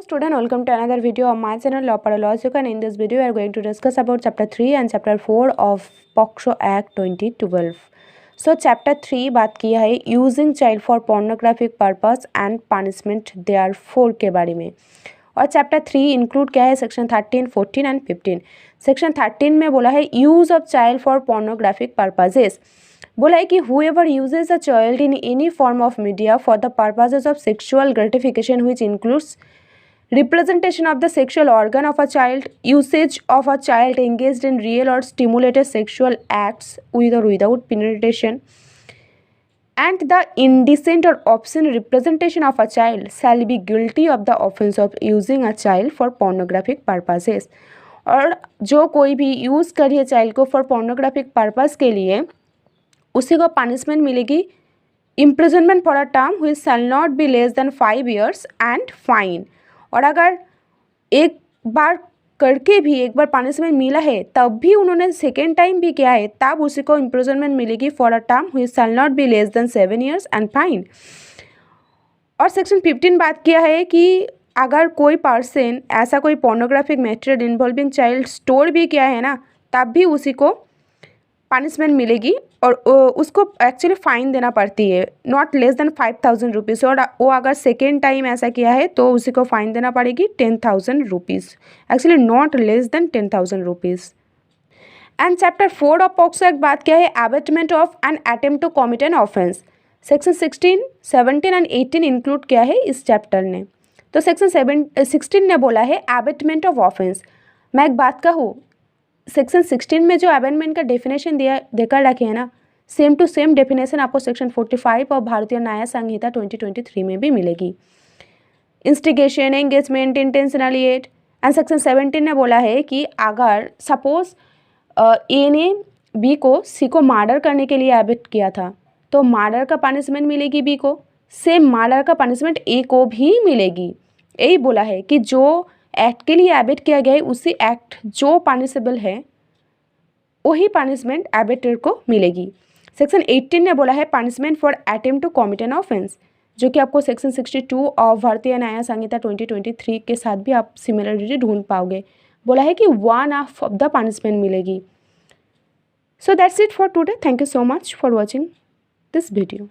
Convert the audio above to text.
Student, welcome to another video of my channel Law Paralogic, and in this video we are going to discuss about chapter 3 and chapter 4 of POCSO Act 2012. So chapter 3 बात किया है using child for pornographic purpose and punishment therefore के बारे में, और chapter 3 include क्या है section 13, 14 and 15। Section 13 में बोला है use of child for pornographic purposes. बोला है कि whoever uses a child in any form of media for the purposes of sexual gratification which includes representation of the sexual organ of a child, usage of a child engaged in real or stimulated sexual acts with or without penetration, and the indecent or obscene representation of a child shall be guilty of the offense of using a child for pornographic purposes। और जो कोई भी use करिए child को for pornographic purpose के लिए उसी को पनिशमेंट मिलेगी imprisonment for a term which shall not be less than 5 years and fine. और अगर एक बार करके भी एक बार पनिशमेंट मिला है तब भी उन्होंने सेकेंड टाइम भी किया है तब उसी को इम्प्रिजनमेंट मिलेगी for a term which shall not be less than 7 years and fine. और सेक्शन 15 बात किया है कि अगर कोई पर्सन ऐसा कोई pornographic material involving child store भी किया है ना तब भी उसी को पनिशमेंट मिलेगी और उसको एक्चुअली फ़ाइन देना पड़ती है नॉट लेस देन 5,000 रुपीज़। और वो अगर सेकेंड टाइम ऐसा किया है तो उसी को फ़ाइन देना पड़ेगी 10,000 rupees, actually not less than 10,000 rupees. And chapter 4 of POCSO act बात क्या है abetment of an attempt to commit an offence. Section 16, 17 and 18 include किया है इस चैप्टर ने। तो सेक्शन 16 ने बोला है एबेटमेंट ऑफ ऑफेंस। मैं एक बात कहूँ, सेक्शन 16 में जो अबेंडमेंट का डेफिनेशन देकर रखे है ना सेम टू सेम डेफिनेशन आपको सेक्शन 45 और भारतीय न्याय संहिता 2023 में भी मिलेगी। Instigation, engagement, intentionally aid. And section 17 ने बोला है कि अगर सपोज ए ने बी को सी को मर्डर करने के लिए एबेट किया था तो मर्डर का पनिशमेंट मिलेगी बी को, सेम मर्डर का पनिशमेंट ए को भी मिलेगी। यही बोला है कि जो एक्ट के लिए एबेट किया गया है उसी एक्ट जो पनिशेबल है वही पनिशमेंट एबेटर को मिलेगी। सेक्शन 18 ने बोला है punishment for attempt to commit an offence, जो कि आपको सेक्शन 62 ऑफ भारतीय न्याय संहिता 2023 के साथ भी आप सिमिलरिटी ढूंढ पाओगे। बोला है कि 1/2 ऑफ द पनिशमेंट मिलेगी। So that's it for today. Thank you so much for watching this video.